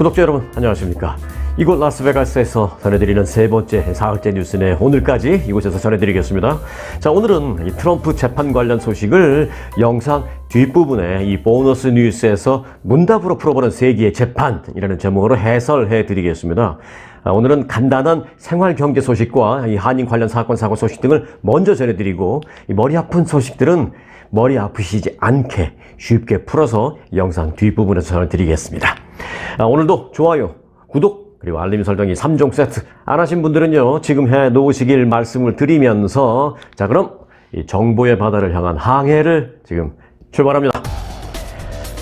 구독자 여러분 안녕하십니까. 이곳 라스베가스에서 전해드리는 세 번째 사흘째 뉴스는 오늘까지 이곳에서 전해드리겠습니다. 자, 오늘은 이 트럼프 재판 관련 소식을 영상 뒷부분에 이 보너스 뉴스에서 문답으로 풀어보는 세기의 재판이라는 제목으로 해설해 드리겠습니다. 오늘은 간단한 생활 경제 소식과 이 한인 관련 사건 사고 소식 등을 먼저 전해드리고, 이 머리 아픈 소식들은 머리 아프시지 않게 쉽게 풀어서 영상 뒷부분에서 전해드리겠습니다. 오늘도 좋아요, 구독, 그리고 알림 설정이 3종 세트 안 하신 분들은요, 지금 해 놓으시길 말씀을 드리면서, 자, 그럼 이 정보의 바다를 향한 항해를 지금 출발합니다.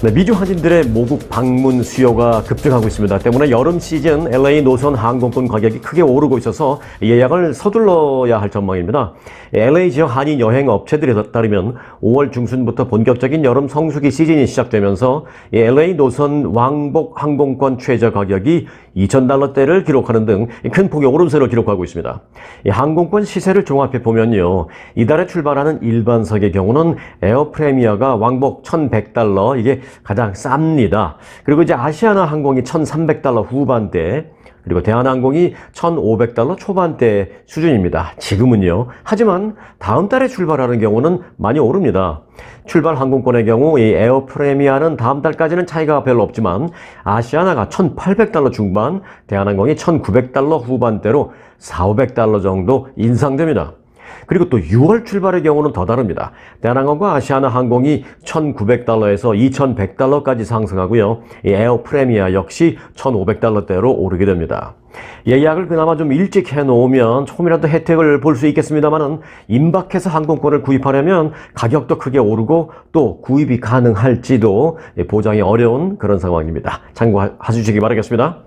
네, 미주 한인들의 모국 방문 수요가 급증하고 있습니다. 때문에 여름 시즌 LA 노선 항공권 가격이 크게 오르고 있어서 예약을 서둘러야 할 전망입니다. LA 지역 한인 여행 업체들에 따르면 5월 중순부터 본격적인 여름 성수기 시즌이 시작되면서 LA 노선 왕복 항공권 최저 가격이 $2,000대를 기록하는 등 큰 폭의 오름세를 기록하고 있습니다. 이 항공권 시세를 종합해 보면요, 이달에 출발하는 일반석의 경우는 에어프레미어가 왕복 $1,100, 이게 가장 쌉니다. 그리고 이제 아시아나 항공이 $1,300 후반대, 그리고 대한항공이 $1,500 초반대 수준입니다. 지금은요. 하지만 다음 달에 출발하는 경우는 많이 오릅니다. 출발 항공권의 경우 이 에어프레미아는 다음 달까지는 차이가 별로 없지만 아시아나가 $1,800 중반, 대한항공이 $1,900 후반대로 $400-500 정도 인상됩니다. 그리고 또 6월 출발의 경우는 더 다릅니다. 대한항공과 아시아나 항공이 $1,900에서 $2,100까지 상승하고요. 이 에어프레미아 역시 $1,500대로 오르게 됩니다. 예약을 그나마 좀 일찍 해놓으면 조금이라도 혜택을 볼 수 있겠습니다만은, 임박해서 항공권을 구입하려면 가격도 크게 오르고 또 구입이 가능할지도 보장이 어려운 그런 상황입니다. 참고하시기 바라겠습니다.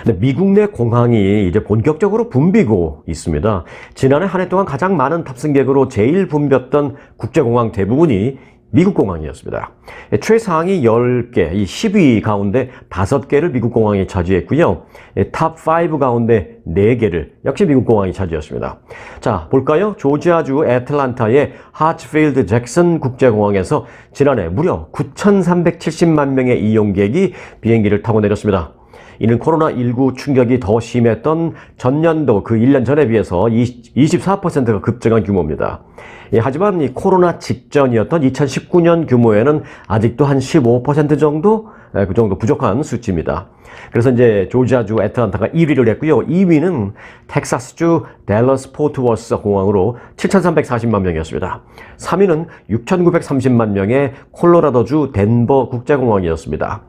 네, 미국 내 공항이 이제 본격적으로 붐비고 있습니다. 지난해 한 해 동안 가장 많은 탑승객으로 제일 붐볐던 국제공항 대부분이 미국 공항이었습니다. 최상위 10개, 이 10위 가운데 5개를 미국 공항이 차지했고요. 탑5 가운데 4개를 역시 미국 공항이 차지했습니다. 자, 볼까요? 조지아주 애틀란타의 하츠필드 잭슨 국제공항에서 지난해 무려 9,370만 명의 이용객이 비행기를 타고 내렸습니다. 이는 코로나19 충격이 더 심했던 전년도 그 1년 전에 비해서 24%가 급증한 규모입니다. 하지만 이 코로나 직전이었던 2019년 규모에는 아직도 한 15% 정도? 그 정도 부족한 수치입니다. 그래서 이제 조지아주 애틀란타가 1위를 했고요. 2위는 텍사스주 댈러스 포트워스 공항으로 7,340만 명이었습니다. 3위는 6,930만 명의 콜로라도주 덴버 국제공항이었습니다.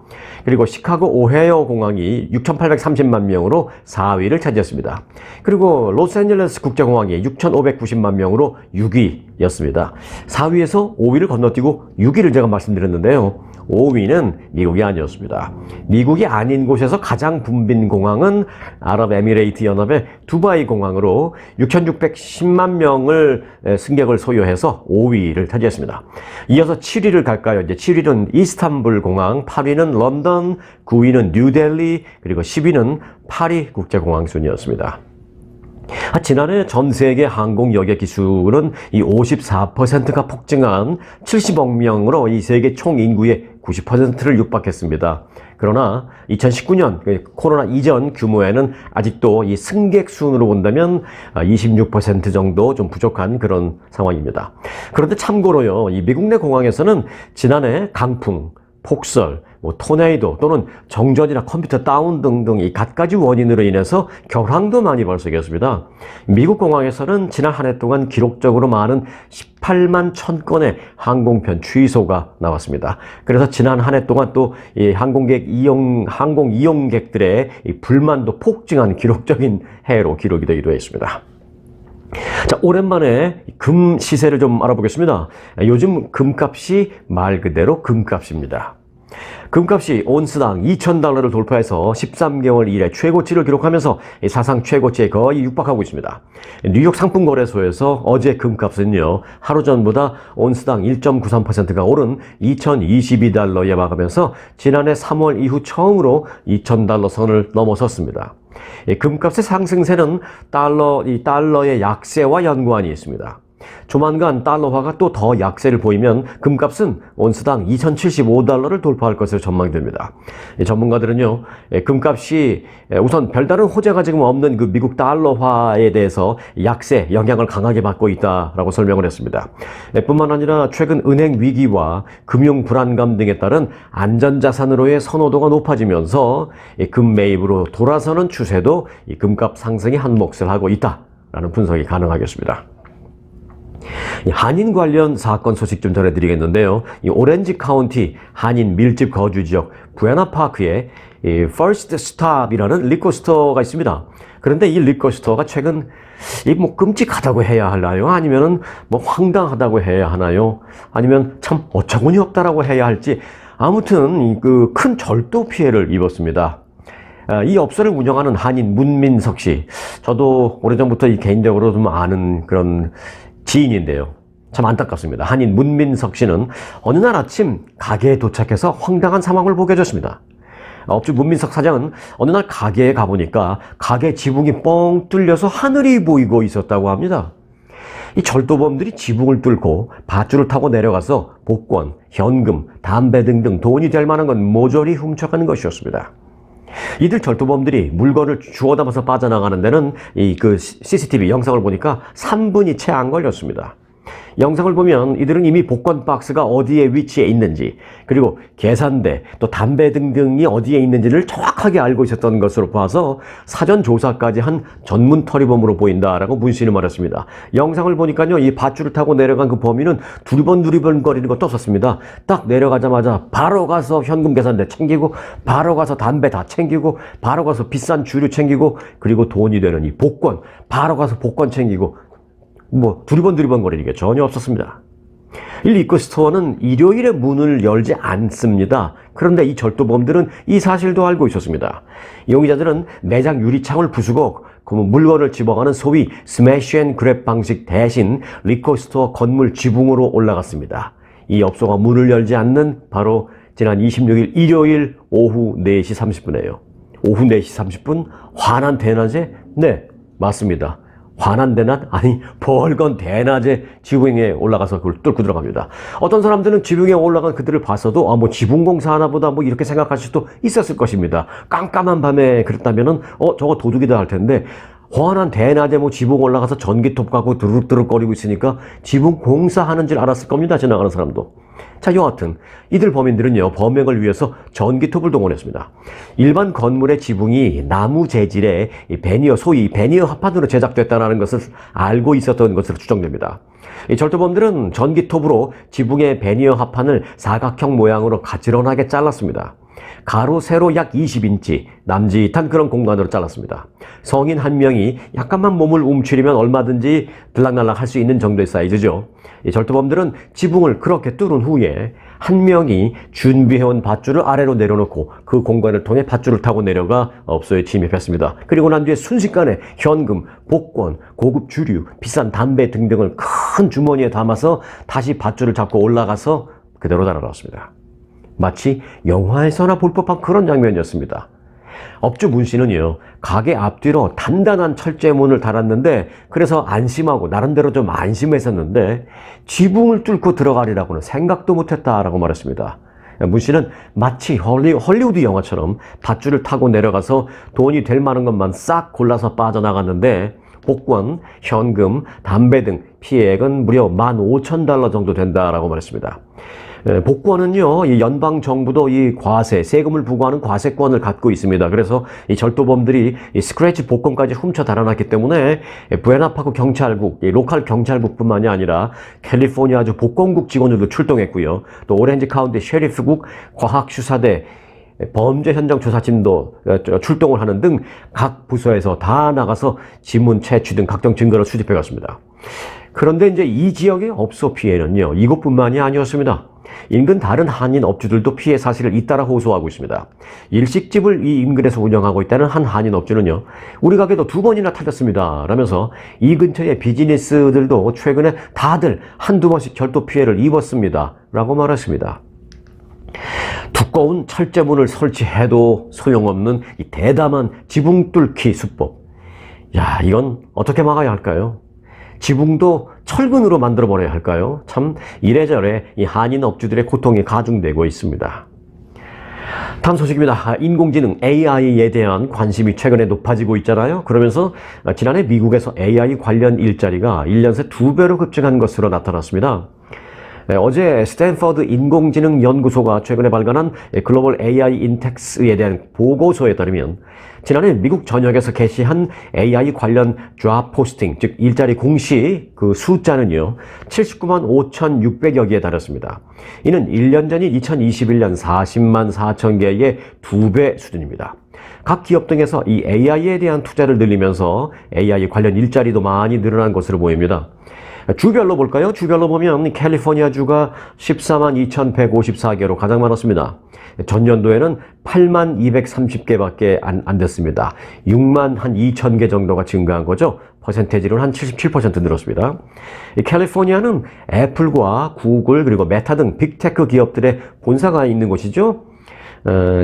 그리고 시카고 오헤어 공항이 6,830만 명으로 4위를 차지했습니다. 그리고 로스앤젤레스 국제공항이 6,590만 명으로 6위였습니다. 4위에서 5위를 건너뛰고 6위를 제가 말씀드렸는데요. 5위는 미국이 아니었습니다. 미국이 아닌 곳에서 가장 붐빈 공항은 아랍에미레이트 연합의 두바이 공항으로 6,610만 명을 승객을 소유해서 5위를 차지했습니다. 이어서 7위를 갈까요? 이제 7위는 이스탄불 공항, 8위는 런던, 9위는 뉴델리, 그리고 10위는 파리 국제공항 순이었습니다. 지난해 전 세계 항공 여객 기술은 이 54%가 폭증한 70억 명으로 이 세계 총 인구의 90%를 육박했습니다. 그러나 2019년 코로나 이전 규모에는 아직도 이 승객 수로 본다면 26% 정도 좀 부족한 그런 상황입니다. 그런데 참고로요, 이 미국 내 공항에서는 지난해 강풍, 폭설, 토네이도 또는 정전이나 컴퓨터 다운 등등 이 갖가지 원인으로 인해서 결항도 많이 발생했습니다. 미국 공항에서는 지난 한 해 동안 기록적으로 많은 18만 1,000건의 항공편 취소가 나왔습니다. 그래서 지난 한 해 동안 또 이 항공 이용객들의 이 불만도 폭증한 기록적인 해로 기록이 되기도 했습니다. 자, 오랜만에 금 시세를 좀 알아보겠습니다. 요즘 금값이 말 그대로 금값입니다. 금값이 온스당 $2,000를 돌파해서 13개월 이래 최고치를 기록하면서 사상 최고치에 거의 육박하고 있습니다. 뉴욕 상품거래소에서 어제 금값은요, 하루 전보다 온스당 1.93%가 오른 $2,022에 마감해서 지난해 3월 이후 처음으로 $2,000 선을 넘어섰습니다. 금값의 상승세는 달러의 약세와 연관이 있습니다. 조만간 달러화가 또 더 약세를 보이면 금값은 온스당 2,075달러를 돌파할 것으로 전망됩니다. 전문가들은요, 금값이 우선 별다른 호재가 지금 없는 그 미국 달러화에 대해서 약세 영향을 강하게 받고 있다라고 설명을 했습니다. 뿐만 아니라 최근 은행 위기와 금융 불안감 등에 따른 안전자산으로의 선호도가 높아지면서 금 매입으로 돌아서는 추세도 이 금값 상승에 한 몫을 하고 있다라는 분석이 가능하겠습니다. 한인 관련 사건 소식 좀 전해드리겠는데요. 이 오렌지 카운티 한인 밀집 거주 지역 부에나파크에 이 First Stop이라는 리코스토어가 있습니다. 그런데 이 리코스토어가 최근 뭐 끔찍하다고 해야 하나요? 아니면은 뭐 황당하다고 해야 하나요? 아니면 참 어처구니 없다라고 해야 할지, 아무튼 그 큰 절도 피해를 입었습니다. 이 업소를 운영하는 한인 문민석 씨, 저도 오래전부터 개인적으로 좀 아는 그런 지인인데요. 참 안타깝습니다. 한인 문민석 씨는 어느 날 아침 가게에 도착해서 황당한 상황을 보게 됐습니다. 업주 문민석 사장은 어느 날 가게에 가보니까 가게 지붕이 뻥 뚫려서 하늘이 보이고 있었다고 합니다. 이 절도범들이 지붕을 뚫고 밧줄을 타고 내려가서 복권, 현금, 담배 등등 돈이 될 만한 건 모조리 훔쳐가는 것이었습니다. 이들 절도범들이 물건을 주워 담아서 빠져나가는 데는 그 CCTV 영상을 보니까 3분이 채 안 걸렸습니다. 영상을 보면 이들은 이미 복권 박스가 어디에 위치해 있는지, 그리고 계산대, 또 담배 등등이 어디에 있는지를 정확하게 알고 있었던 것으로 봐서 사전 조사까지 한 전문 터리범으로 보인다라고 문신을 말했습니다. 영상을 보니까요, 이 밧줄을 타고 내려간 그 범인은 두리번 거리는 것도 없었습니다. 딱 내려가자마자 바로 가서 현금 계산대 챙기고, 바로 가서 담배 다 챙기고, 바로 가서 비싼 주류 챙기고, 그리고 돈이 되는 이 복권, 바로 가서 복권 챙기고, 뭐 두리번 거리는 게 전혀 없었습니다. 이 리코스토어는 일요일에 문을 열지 않습니다. 그런데 이 절도범들은 이 사실도 알고 있었습니다. 용의자들은 매장 유리창을 부수고 그 물건을 집어가는 소위 스매시 앤 그랩 방식 대신 리코스토어 건물 지붕으로 올라갔습니다. 이 업소가 문을 열지 않는 바로 지난 26일 일요일 오후 4시 30분이에요. 오후 4시 30분 환한 대낮에? 네, 맞습니다. 환한 대낮? 아니, 벌건 대낮에 지붕에 올라가서 그걸 뚫고 들어갑니다. 어떤 사람들은 지붕에 올라간 그들을 봤어도 뭐 지붕 공사하나 보다 뭐 이렇게 생각하실 수도 있었을 것입니다. 깜깜한 밤에 그랬다면은 저거 도둑이다 할 텐데, 환한 대낮에 뭐 지붕 올라가서 전기톱 갖고 드륵드륵거리고 있으니까 지붕 공사하는 줄 알았을 겁니다. 지나가는 사람도. 자, 여하튼 이들 범인들은요, 범행을 위해서 전기톱을 동원했습니다. 일반 건물의 지붕이 나무 재질의 베니어, 소위 베니어 합판으로 제작됐다는 것을 알고 있었던 것으로 추정됩니다. 이 절도범들은 전기톱으로 지붕의 베니어 합판을 사각형 모양으로 가지런하게 잘랐습니다. 가로 세로 약 20인치 남짓한 그런 공간으로 잘랐습니다. 성인 한 명이 약간만 몸을 움츠리면 얼마든지 들락날락 할 수 있는 정도의 사이즈죠. 이 절도범들은 지붕을 그렇게 뚫은 후에 한 명이 준비해온 밧줄을 아래로 내려놓고 그 공간을 통해 밧줄을 타고 내려가 업소에 침입했습니다. 그리고 난 뒤에 순식간에 현금, 복권, 고급 주류, 비싼 담배 등등을 큰 주머니에 담아서 다시 밧줄을 잡고 올라가서 그대로 달아났습니다. 마치 영화에서나 볼 법한 그런 장면이었습니다. 업주 문 씨는요, 가게 앞뒤로 단단한 철제문을 달았는데, 그래서 안심하고 나름대로 좀 안심했었는데 지붕을 뚫고 들어가리라고는 생각도 못했다라고 말했습니다. 문 씨는 마치 헐리우드 영화처럼 밧줄을 타고 내려가서 돈이 될 만한 것만 싹 골라서 빠져나갔는데, 복권, 현금, 담배 등 피해액은 무려 15,000달러 정도 된다라고 말했습니다. 복권은요, 이 연방 정부도 이 과세, 세금을 부과하는 과세권을 갖고 있습니다. 그래서 이 절도범들이 이 스크래치 복권까지 훔쳐 달아났기 때문에 부에나파크 경찰국, 이 로컬 경찰국뿐만이 아니라 캘리포니아주 복권국 직원들도 출동했고요. 또 오렌지 카운티 셰리프국, 과학수사대, 범죄 현장 조사팀도 출동을 하는 등 각 부서에서 다 나가서 지문 채취 등 각종 증거를 수집해 갔습니다. 그런데 이제 이 지역의 업소 피해는요, 이것뿐만이 아니었습니다. 인근 다른 한인 업주들도 피해 사실을 잇따라 호소하고 있습니다. 일식집을 이 인근에서 운영하고 있다는 한 한인 업주는요, 우리 가게도 2번이나 탓했습니다 라면서 이 근처의 비즈니스들도 최근에 다들 한두 번씩 절도 피해를 입었습니다 라고 말했습니다. 두꺼운 철제문을 설치해도 소용없는 이 대담한 지붕 뚫기 수법. 야, 이건 어떻게 막아야 할까요? 지붕도 철근으로 만들어 버려야 할까요? 참 이래저래 이 한인 업주들의 고통이 가중되고 있습니다. 다음 소식입니다. 인공지능 AI에 대한 관심이 최근에 높아지고 있잖아요. 그러면서 지난해 미국에서 AI 관련 일자리가 1년 새 2배로 급증한 것으로 나타났습니다. 어제 스탠퍼드 인공지능 연구소가 최근에 발간한 글로벌 AI 인덱스에 대한 보고서에 따르면 지난해 미국 전역에서 게시한 AI 관련 job posting, 즉 일자리 공시 그 숫자는요 79만 5,600여 개에 달했습니다. 이는 1년 전인 2021년 40만 4천 개의 2배 수준입니다. 각 기업 등에서 이 AI에 대한 투자를 늘리면서 AI 관련 일자리도 많이 늘어난 것으로 보입니다. 주별로 볼까요? 주별로 보면 캘리포니아주가 14만 2,154개로 가장 많았습니다. 전년도에는 8만 230개밖에 안 됐습니다. 6만 한 2천 개 정도가 증가한 거죠. 퍼센테이지로는 한 77% 늘었습니다. 캘리포니아는 애플과 구글 그리고 메타 등 빅테크 기업들의 본사가 있는 곳이죠.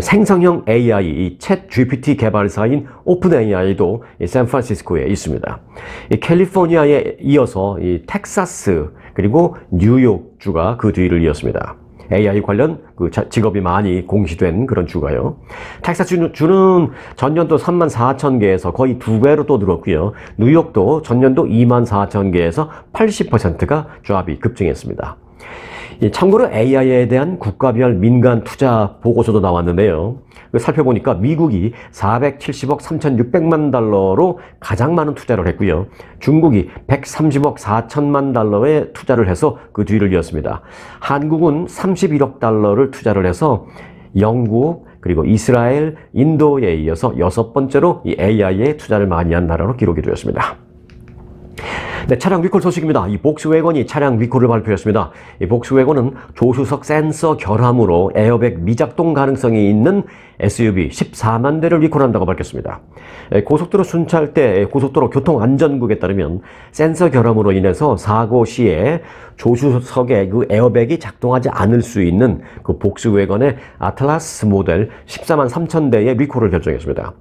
생성형 AI, 이 챗 GPT 개발사인 오픈 AI도 샌프란시스코에 있습니다. 캘리포니아에 이어서 텍사스 그리고 뉴욕주가 그 뒤를 이었습니다. AI 관련 그 직업이 많이 공시된 그런 주가요. 텍사스주는 전년도 3만 4천 개에서 거의 2배로 또 늘었고요. 뉴욕도 전년도 2만 4천 개에서 80%가 조합이 급증했습니다. 참고로 AI에 대한 국가별 민간 투자 보고서도 나왔는데요. 살펴보니까 미국이 470억 3,600만 달러로 가장 많은 투자를 했고요. 중국이 130억 4천만 달러에 투자를 해서 그 뒤를 이었습니다. 한국은 31억 달러를 투자를 해서 영국, 그리고 이스라엘, 인도에 이어서 6번째로 이 AI에 투자를 많이 한 나라로 기록이 되었습니다. 네, 차량 리콜 소식입니다. 이 복스웨건이 차량 리콜을 발표했습니다. 이 복스웨건은 조수석 센서 결함으로 에어백 미작동 가능성이 있는 SUV 14만 대를 리콜한다고 밝혔습니다. 고속도로 순찰 때 고속도로 교통안전국에 따르면 센서 결함으로 인해서 사고 시에 조수석에 그 에어백이 작동하지 않을 수 있는 그 복스웨건의 아틀라스 모델 14만 3천 대의 리콜을 결정했습니다.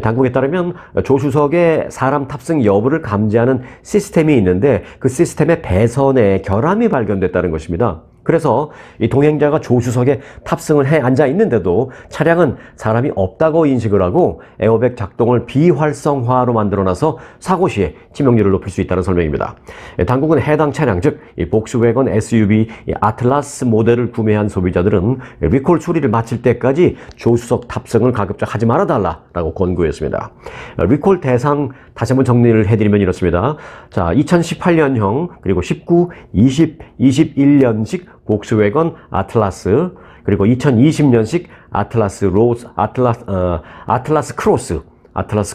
당국에 따르면 조수석에 사람 탑승 여부를 감지하는 시스템이 있는데 그 시스템의 배선에 결함이 발견됐다는 것입니다. 그래서 이 동행자가 조수석에 탑승을 해 앉아 있는데도 차량은 사람이 없다고 인식을 하고 에어백 작동을 비활성화로 만들어놔서 사고 시에 치명률을 높일 수 있다는 설명입니다. 당국은 해당 차량, 즉 복스웨건 SUV 아틀라스 모델을 구매한 소비자들은 리콜 수리를 마칠 때까지 조수석 탑승을 가급적 하지 말아달라고 권고했습니다. 리콜 대상 다시 한번 정리를 해드리면 이렇습니다. 자, 2018년형 그리고 19, 20, 21년식 복스웨건 아틀라스, 그리고 2020년식 아틀라스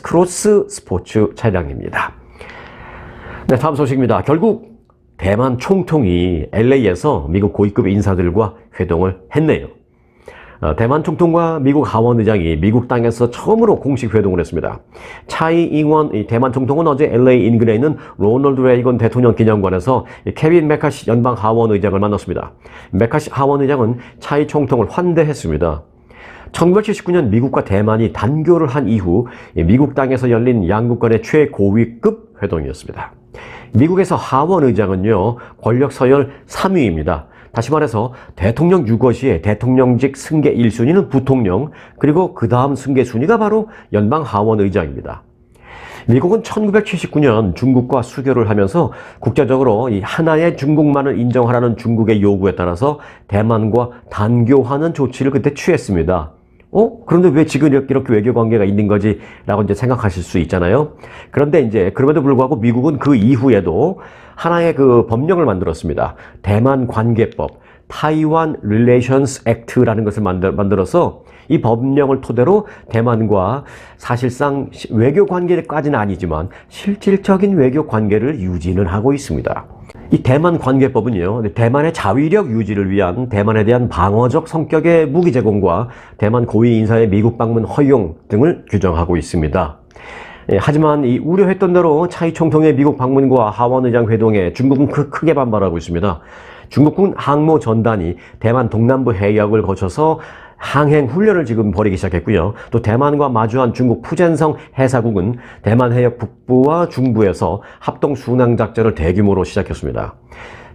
크로스 스포츠 차량입니다. 네, 다음 소식입니다. 결국 대만 총통이 LA에서 미국 고위급 인사들과 회동을 했네요. 대만 총통과 미국 하원 의장이 미국 땅에서 처음으로 공식 회동을 했습니다. 차이 잉원 대만 총통은 어제 LA 인근에 있는 로널드 레이건 대통령 기념관에서 케빈 메카시 연방 하원 의장을 만났습니다. 메카시 하원 의장은 차이 총통을 환대했습니다. 1979년 미국과 대만이 단교를 한 이후 미국 땅에서 열린 양국 간의 최고위급 회동이었습니다. 미국에서 하원 의장은요, 권력 서열 3위입니다. 다시 말해서 대통령 유거시에 대통령직 승계 1순위는 부통령, 그리고 그 다음 승계 순위가 바로 연방 하원 의장입니다. 미국은 1979년 중국과 수교를 하면서 국제적으로 이 하나의 중국만을 인정하라는 중국의 요구에 따라서 대만과 단교하는 조치를 그때 취했습니다. 그런데 왜 지금 이렇게 외교 관계가 있는 거지? 라고 이제 생각하실 수 있잖아요. 그런데 이제 그럼에도 불구하고 미국은 그 이후에도 하나의 그 법령을 만들었습니다. 대만 관계법, 타이완 릴레이션스 액트라는 것을 만들어서 이 법령을 토대로 대만과 사실상 외교 관계까지는 아니지만 실질적인 외교 관계를 유지는 하고 있습니다. 이 대만 관계법은요, 대만의 자위력 유지를 위한 대만에 대한 방어적 성격의 무기 제공과 대만 고위 인사의 미국 방문 허용 등을 규정하고 있습니다. 하지만 이 우려했던 대로 차이 총통의 미국 방문과 하원 의장 회동에 중국은 크게 반발하고 있습니다. 중국군 항모 전단이 대만 동남부 해역을 거쳐서 항행 훈련을 지금 벌이기 시작했고요. 또 대만과 마주한 중국 푸젠성 해사국은 대만 해역 북부와 중부에서 합동 순항 작전을 대규모로 시작했습니다.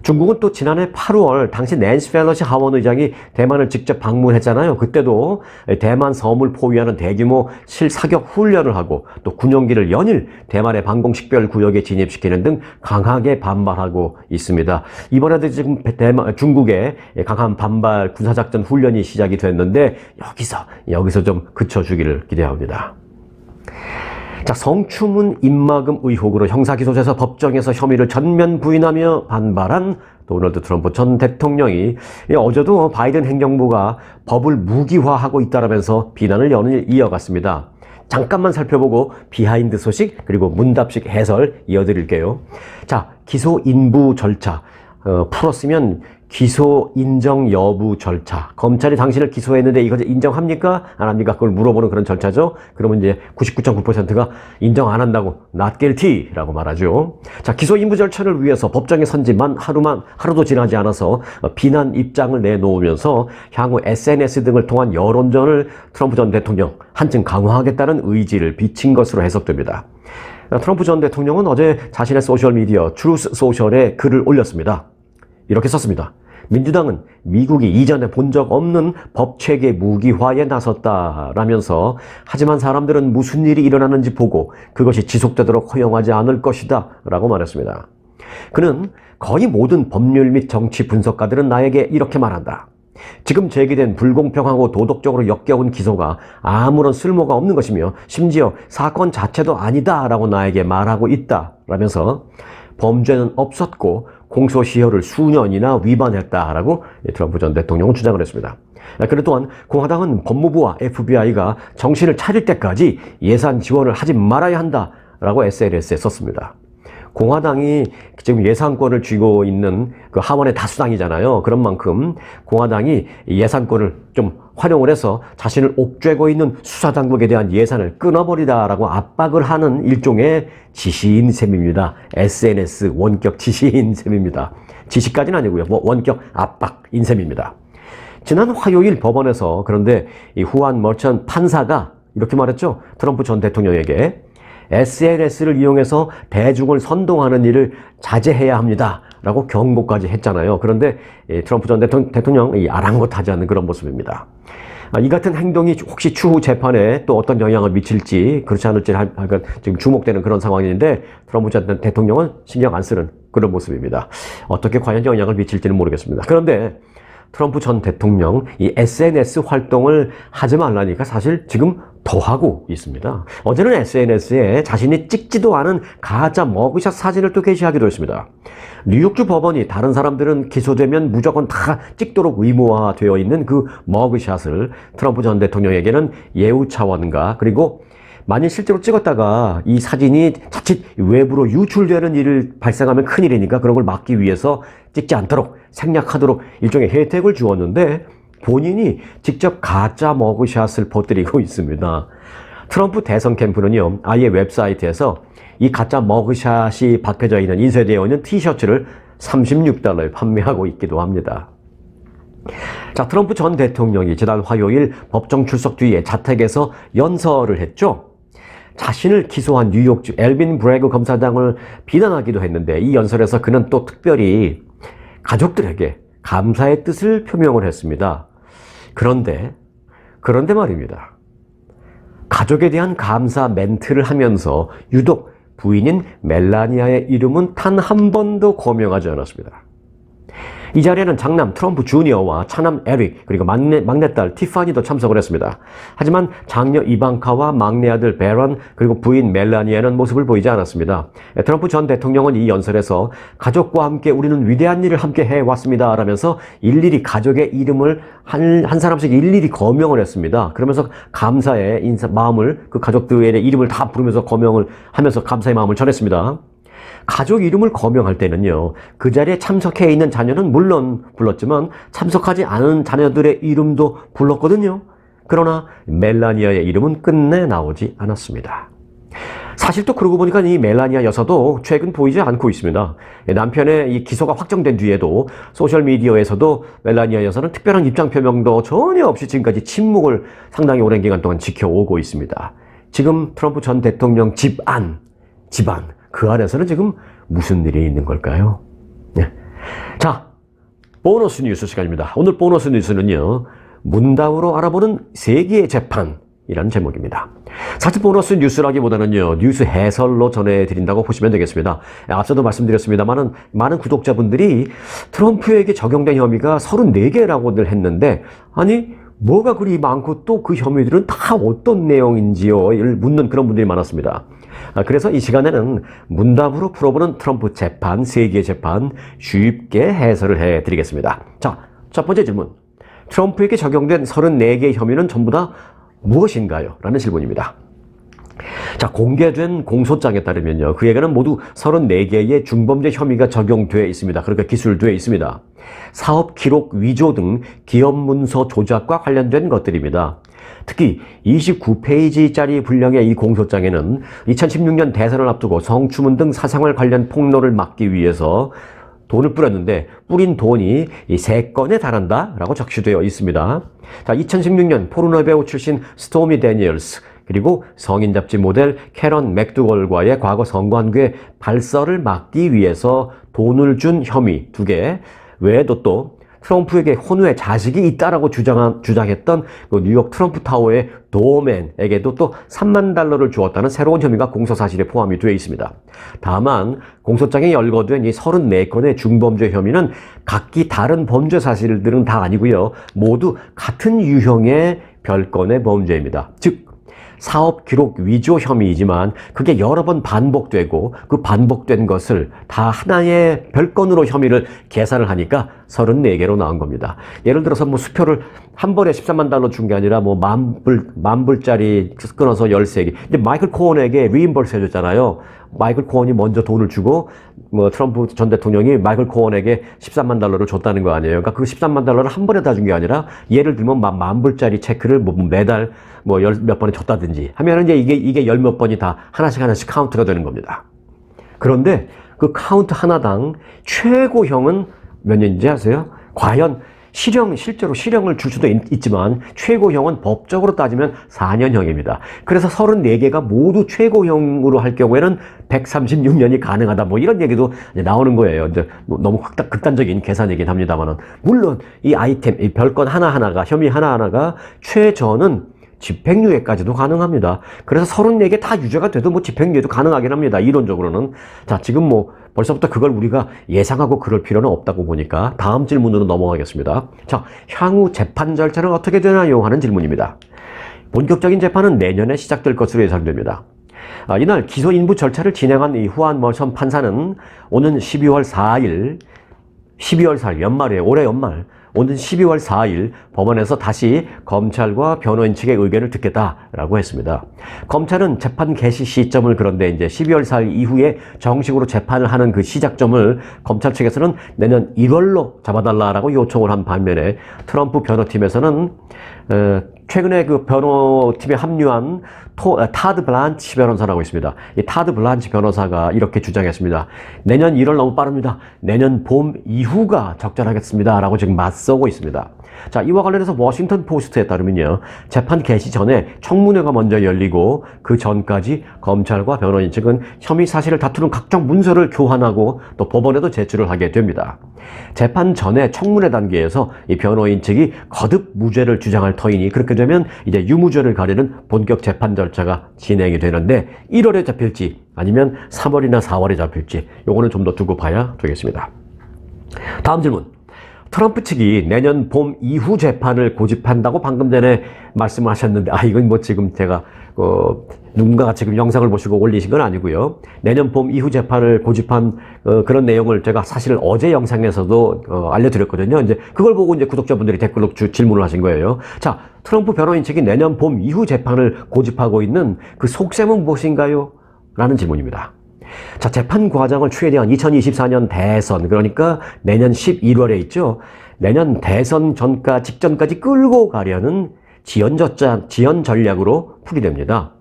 중국은 또 지난해 8월 당시 낸시 펠로시 하원 의장이 대만을 직접 방문했잖아요. 그때도 대만 섬을 포위하는 대규모 실사격 훈련을 하고 또 군용기를 연일 대만의 방공식별 구역에 진입시키는 등 강하게 반발하고 있습니다. 이번에도 지금 중국의 강한 반발 군사작전 훈련이 시작이 됐는데 여기서 좀 그쳐주기를 기대합니다. 자, 성추문 입막음 의혹으로 형사기소돼서 법정에서 혐의를 전면 부인하며 반발한 도널드 트럼프 전 대통령이 어제도 바이든 행정부가 법을 무기화하고 있다라면서 비난을 연일 이어갔습니다. 잠깐만 살펴보고 비하인드 소식 그리고 문답식 해설 이어드릴게요. 자, 기소 인부 절차 풀었으면 기소 인정 여부 절차. 검찰이 당신을 기소했는데 이걸 인정합니까? 안 합니까? 그걸 물어보는 그런 절차죠. 그러면 이제 99.9%가 인정 안 한다고 not guilty라고 말하죠. 자, 기소 인부 절차를 위해서 법정에 선 지만 하루도 지나지 않아서 비난 입장을 내놓으면서 향후 SNS 등을 통한 여론전을 트럼프 전 대통령 한층 강화하겠다는 의지를 비친 것으로 해석됩니다. 트럼프 전 대통령은 어제 자신의 소셜미디어 트루스 소셜에 글을 올렸습니다. 이렇게 썼습니다. 민주당은 미국이 이전에 본 적 없는 법체계 무기화에 나섰다라면서 하지만 사람들은 무슨 일이 일어나는지 보고 그것이 지속되도록 허용하지 않을 것이다 라고 말했습니다. 그는 거의 모든 법률 및 정치 분석가들은 나에게 이렇게 말한다. 지금 제기된 불공평하고 도덕적으로 역겨운 기소가 아무런 쓸모가 없는 것이며 심지어 사건 자체도 아니다 라고 나에게 말하고 있다 라면서 범죄는 없었고 공소시효를 수년이나 위반했다라고 트럼프 전 대통령은 주장을 했습니다. 그리고 또한 공화당은 법무부와 FBI가 정신을 차릴 때까지 예산 지원을 하지 말아야 한다라고 SNS에 썼습니다. 공화당이 지금 예산권을 쥐고 있는 그 하원의 다수당이잖아요. 그런 만큼 공화당이 예산권을 좀 활용을 해서 자신을 옥죄고 있는 수사당국에 대한 예산을 끊어버리다라고 압박을 하는 일종의 지시인 셈입니다. SNS 원격 지시인 셈입니다. 지시까지는 아니고요. 원격 압박인 셈입니다. 지난 화요일 법원에서 그런데 이 후안 머천 판사가 이렇게 말했죠. 트럼프 전 대통령에게 SNS를 이용해서 대중을 선동하는 일을 자제해야 합니다 라고 경고까지 했잖아요. 그런데 트럼프 전 대통령이 아랑곳하지 않는 그런 모습입니다. 이 같은 행동이 혹시 추후 재판에 또 어떤 영향을 미칠지 그렇지 않을지 지금 주목되는 그런 상황인데 트럼프 전 대통령은 신경 안 쓰는 그런 모습입니다. 어떻게 과연 영향을 미칠지는 모르겠습니다. 그런데 트럼프 전 대통령 이 SNS 활동을 하지 말라니까 사실 지금 더 하고 있습니다. 어제는 SNS에 자신이 찍지도 않은 가짜 머그샷 사진을 또 게시하기도 했습니다. 뉴욕주 법원이 다른 사람들은 기소되면 무조건 다 찍도록 의무화되어 있는 그 머그샷을 트럼프 전 대통령에게는 예우 차원과 그리고 만일 실제로 찍었다가 이 사진이 자칫 외부로 유출되는 일을 발생하면 큰일이니까 그런 걸 막기 위해서 찍지 않도록 생략하도록 일종의 혜택을 주었는데 본인이 직접 가짜 머그샷을 퍼뜨리고 있습니다. 트럼프 대선 캠프는요, 아예 웹사이트에서 이 가짜 머그샷이 박혀져 있는 인쇄되어 있는 티셔츠를 $36에 판매하고 있기도 합니다. 자, 트럼프 전 대통령이 지난 화요일 법정 출석 뒤에 자택에서 연설을 했죠. 자신을 기소한 뉴욕주 엘빈 브래그 검사장을 비난하기도 했는데 이 연설에서 그는 또 특별히 가족들에게 감사의 뜻을 표명을 했습니다. 그런데 말입니다. 가족에 대한 감사 멘트를 하면서 유독 부인인 멜라니아의 이름은 단 한 번도 거명하지 않았습니다. 이 자리에는 장남 트럼프 주니어와 차남 에릭 그리고 막내딸 티파니도 참석을 했습니다. 하지만 장녀 이방카와 막내 아들 베런 그리고 부인 멜라니아는 모습을 보이지 않았습니다. 트럼프 전 대통령은 이 연설에서 가족과 함께 우리는 위대한 일을 함께 해왔습니다 라면서 일일이 가족의 이름을 한 사람씩 일일이 거명을 했습니다. 그러면서 감사의 마음을 그 가족들의 이름을 다 부르면서 거명을 하면서 감사의 마음을 전했습니다. 가족 이름을 거명할 때는요, 그 자리에 참석해 있는 자녀는 물론 불렀지만 참석하지 않은 자녀들의 이름도 불렀거든요. 그러나 멜라니아의 이름은 끝내 나오지 않았습니다. 사실 또 그러고 보니까 이 멜라니아 여사도 최근 보이지 않고 있습니다. 남편의 이 기소가 확정된 뒤에도 소셜미디어에서도 멜라니아 여사는 특별한 입장 표명도 전혀 없이 지금까지 침묵을 상당히 오랜 기간 동안 지켜오고 있습니다. 지금 트럼프 전 대통령 집안, 그 안에서는 지금 무슨 일이 있는 걸까요? 네. 자, 보너스 뉴스 시간입니다. 오늘 보너스 뉴스는요, 문답으로 알아보는 세계의 재판이라는 제목입니다. 사실 보너스 뉴스라기보다는요, 뉴스 해설로 전해드린다고 보시면 되겠습니다. 앞서도 말씀드렸습니다만 많은 구독자분들이 트럼프에게 적용된 혐의가 34개라고들 했는데, 아니 뭐가 그리 많고 또 그 혐의들은 다 어떤 내용인지요?를 묻는 그런 분들이 많았습니다. 그래서 이 시간에는 문답으로 풀어보는 트럼프 재판, 세계의 재판 쉽게 해설을 해드리겠습니다. 자, 첫 번째 질문. 트럼프에게 적용된 34개의 혐의는 전부 다 무엇인가요? 라는 질문입니다. 자, 공개된 공소장에 따르면요, 그에게는 모두 34개의 중범죄 혐의가 적용되어 있습니다. 그러니까 기술되어 있습니다. 사업 기록 위조 등 기업 문서 조작과 관련된 것들입니다. 특히 29페이지짜리 분량의 이 공소장에는 2016년 대선을 앞두고 성추문 등 사생활 관련 폭로를 막기 위해서 돈을 뿌렸는데 뿌린 돈이 이 3건에 달한다라고 적시되어 있습니다. 자, 2016년 포르노 배우 출신 스토미 데니얼스, 그리고 성인 잡지 모델 캐런 맥두걸과의 과거 성관계 발설을 막기 위해서 돈을 준 혐의 2개 외에도 또 트럼프에게 혼후의 자식이 있다라고 주장했던 그 뉴욕 트럼프 타워의 도어맨에게도 또 $3만 달러를 주었다는 새로운 혐의가 공소 사실에 포함이 되어 있습니다. 다만 공소장에 열거된 이 34건의 중범죄 혐의는 각기 다른 범죄 사실들은 다 아니고요, 모두 같은 유형의 별건의 범죄입니다. 즉 사업 기록 위조 혐의이지만 그게 여러 번 반복되고 그 반복된 것을 다 하나의 별건으로 혐의를 계산을 하니까 34개로 나온 겁니다. 예를 들어서 뭐 수표를 한 번에 $13만 달러 준 게 아니라 뭐 만 불짜리 끊어서 13개. 근데 마이클 코언에게 리임버스 해줬잖아요. 마이클 코언이 먼저 돈을 주고 뭐 트럼프 전 대통령이 마이클 코언에게 $13만 달러를 줬다는 거 아니에요. 그러니까 그 $13만 달러를 한 번에 다 준 게 아니라 예를 들면 만 불짜리 체크를 뭐 매달 뭐 몇 번에 줬다든지 하면 이제 이게 열 몇 번이 다 하나씩 카운트가 되는 겁니다. 그런데 그 카운트 하나당 최고형은 몇 년인지 아세요? 과연 실제로 실형을 줄 수도 있지만 최고형은 법적으로 따지면 4년형입니다. 그래서 34개가 모두 최고형으로 할 경우에는 136년이 가능하다. 뭐 이런 얘기도 나오는 거예요. 이제 너무 극단적인 계산이긴 합니다만은. 물론 이 아이템, 이 별건 하나하나가, 혐의 하나하나가 최저는 집행유예까지도 가능합니다. 그래서 34개 다 유죄가 돼도 뭐 집행유예도 가능하긴 합니다. 이론적으로는. 자, 지금 뭐 벌써부터 그걸 우리가 예상하고 그럴 필요는 없다고 보니까 다음 질문으로 넘어가겠습니다. 자, 향후 재판 절차는 어떻게 되나요? 하는 질문입니다. 본격적인 재판은 내년에 시작될 것으로 예상됩니다. 이날 기소 인부 절차를 진행한 이 후안 멀선 판사는 오는 12월 4일 연말에, 올해 연말, 오는 12월 4일 법원에서 다시 검찰과 변호인 측의 의견을 듣겠다라고 했습니다. 검찰은 재판 개시 시점을 그런데 이제 12월 4일 이후에 정식으로 재판을 하는 그 시작점을 검찰 측에서는 내년 1월로 잡아달라라고 요청을 한 반면에 트럼프 변호팀에서는 최근에 그 변호팀에 합류한 타드 블란치 변호사라고 있습니다. 이 타드 블란치 변호사가 이렇게 주장했습니다. 내년 1월 너무 빠릅니다. 내년 봄 이후가 적절하겠습니다. 라고 지금 맞서고 있습니다. 자, 이와 관련해서 워싱턴 포스트에 따르면요, 재판 개시 전에 청문회가 먼저 열리고 그 전까지 검찰과 변호인 측은 혐의 사실을 다투는 각종 문서를 교환하고 또 법원에도 제출을 하게 됩니다. 재판 전에 청문회 단계에서 이 변호인 측이 거듭 무죄를 주장할 터이니 그렇게 되면 이제 유무죄를 가리는 본격 재판 절차가 진행이 되는데 1월에 잡힐지 아니면 3월이나 4월에 잡힐지 요거는 좀 더 두고 봐야 되겠습니다. 다음 질문. 트럼프 측이 내년 봄 이후 재판을 고집한다고 방금 전에 말씀을 하셨는데, 이건 뭐 지금 제가, 누군가가 지금 영상을 보시고 올리신 건 아니고요. 내년 봄 이후 재판을 고집한, 그런 내용을 제가 사실 어제 영상에서도, 알려드렸거든요. 이제 그걸 보고 이제 구독자분들이 댓글로 질문을 하신 거예요. 자, 트럼프 변호인 측이 내년 봄 이후 재판을 고집하고 있는 그 속셈은 무엇인가요? 라는 질문입니다. 자, 재판 과정을 최대한 2024년 대선, 그러니까 내년 11월에 있죠. 내년 대선 직전까지 끌고 가려는 지연 전략으로 풀이됩니다.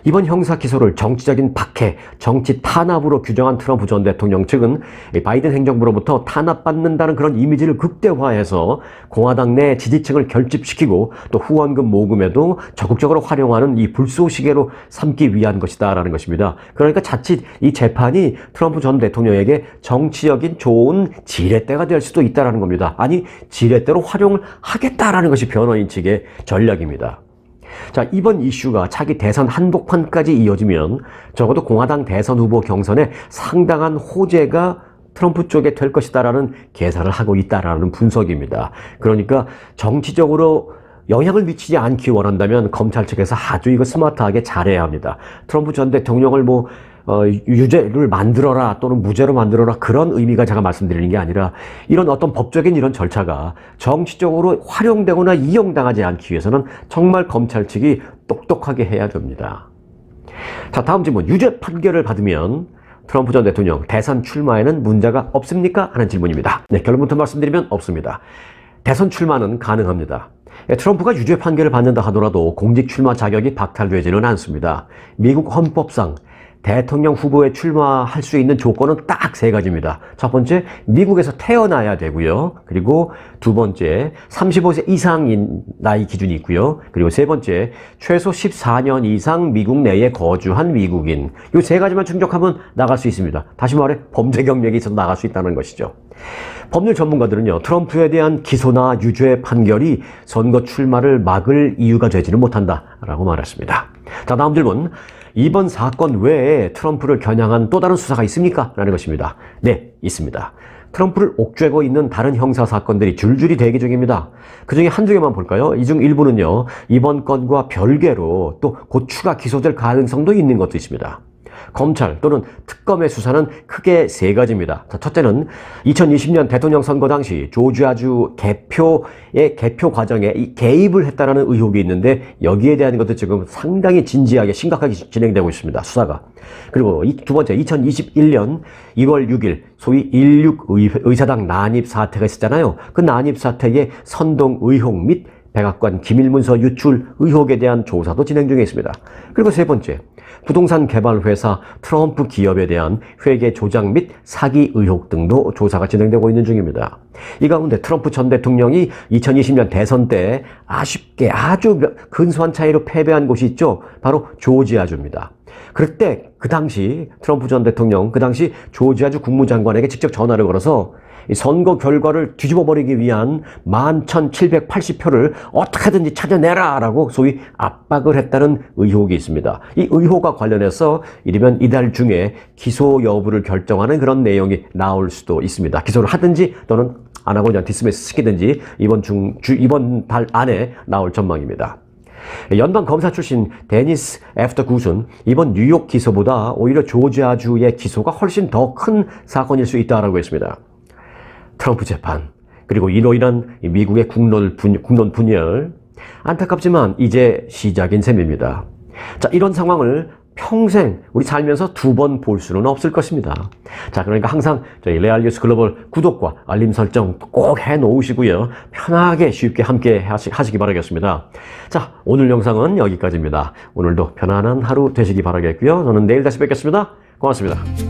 이번 형사 기소를 정치적인 박해, 정치 탄압으로 규정한 트럼프 전 대통령 측은 바이든 행정부로부터 탄압받는다는 그런 이미지를 극대화해서 공화당 내 지지층을 결집시키고 또 후원금 모금에도 적극적으로 활용하는 이 불쏘시개로 삼기 위한 것이다라는 것입니다. 그러니까 자칫 이 재판이 트럼프 전 대통령에게 정치적인 좋은 지렛대가 될 수도 있다는 겁니다. 아니, 지렛대로 활용을 하겠다라는 것이 변호인 측의 전략입니다. 자, 이번 이슈가 차기 대선 한복판까지 이어지면 적어도 공화당 대선 후보 경선에 상당한 호재가 트럼프 쪽에 될 것이다라는 계산을 하고 있다라는 분석입니다. 그러니까 정치적으로 영향을 미치지 않기 원한다면 검찰 측에서 아주 이거 스마트하게 잘해야 합니다. 트럼프 전 대통령을 유죄를 만들어라 또는 무죄로 만들어라 그런 의미가 제가 말씀드리는 게 아니라 이런 어떤 법적인 이런 절차가 정치적으로 활용되거나 이용당하지 않기 위해서는 정말 검찰 측이 똑똑하게 해야 됩니다. 자, 다음 질문. 유죄 판결을 받으면 트럼프 전 대통령 대선 출마에는 문제가 없습니까? 하는 질문입니다. 네, 결론부터 말씀드리면 없습니다. 대선 출마는 가능합니다. 트럼프가 유죄 판결을 받는다 하더라도 공직 출마 자격이 박탈되지는 않습니다. 미국 헌법상 대통령 후보에 출마할 수 있는 조건은 딱 세 가지입니다. 첫 번째, 미국에서 태어나야 되고요. 그리고 두 번째, 35세 이상인 나이 기준이 있고요. 그리고 세 번째, 최소 14년 이상 미국 내에 거주한 미국인. 이 세 가지만 충족하면 나갈 수 있습니다. 다시 말해 범죄 경력이 있어서 나갈 수 있다는 것이죠. 법률 전문가들은요, 트럼프에 대한 기소나 유죄 판결이 선거 출마를 막을 이유가 되지는 못한다라고 말했습니다. 자, 다음 질문. 이번 사건 외에 트럼프를 겨냥한 또 다른 수사가 있습니까? 라는 것입니다. 네, 있습니다. 트럼프를 옥죄고 있는 다른 형사 사건들이 줄줄이 대기 중입니다. 그중에 한두 개만 볼까요? 이 중 일부는요, 이번 건과 별개로 또 곧 추가 기소될 가능성도 있는 것도 있습니다. 검찰 또는 특검의 수사는 크게 세 가지입니다. 첫째는 2020년 대통령 선거 당시 조지아주 개표 과정에 개입을 했다는 의혹이 있는데 여기에 대한 것도 지금 상당히 진지하게 심각하게 진행되고 있습니다. 수사가. 그리고 두 번째 2021년 2월 6일 소위 16 의사당 난입 사태가 있었잖아요. 그 난입 사태의 선동 의혹 및 백악관 기밀문서 유출 의혹에 대한 조사도 진행 중에 있습니다. 그리고 세 번째, 부동산 개발 회사 트럼프 기업에 대한 회계 조작 및 사기 의혹 등도 조사가 진행되고 있는 중입니다. 이 가운데 트럼프 전 대통령이 2020년 대선 때 아쉽게 아주 근소한 차이로 패배한 곳이 있죠. 바로 조지아주입니다. 그때 그 당시 트럼프 전 대통령 그 당시 조지아주 국무장관에게 직접 전화를 걸어서 선거 결과를 뒤집어 버리기 위한 11,780표를 어떻게든지 찾아내라 라고 소위 압박을 했다는 의혹이 있습니다. 이 의혹과 관련해서 이르면 이달 중에 기소 여부를 결정하는 그런 내용이 나올 수도 있습니다. 기소를 하든지 또는 안 하고 그냥 디스미스 시키든지 이번 달 안에 나올 전망입니다. 연방 검사 출신 데니스 애프터 굿은 이번 뉴욕 기소보다 오히려 조지아주의 기소가 훨씬 더 큰 사건일 수 있다고 했습니다. 트럼프 재판, 그리고 이로 인한 미국의 국론 분열, 안타깝지만 이제 시작인 셈입니다. 자, 이런 상황을 평생 우리 살면서 두 번 볼 수는 없을 것입니다. 자, 그러니까 항상 저희 레알뉴스 글로벌 구독과 알림 설정 꼭 해놓으시고요. 편하게 쉽게 함께 하시기 바라겠습니다. 자, 오늘 영상은 여기까지입니다. 오늘도 편안한 하루 되시기 바라겠고요. 저는 내일 다시 뵙겠습니다. 고맙습니다.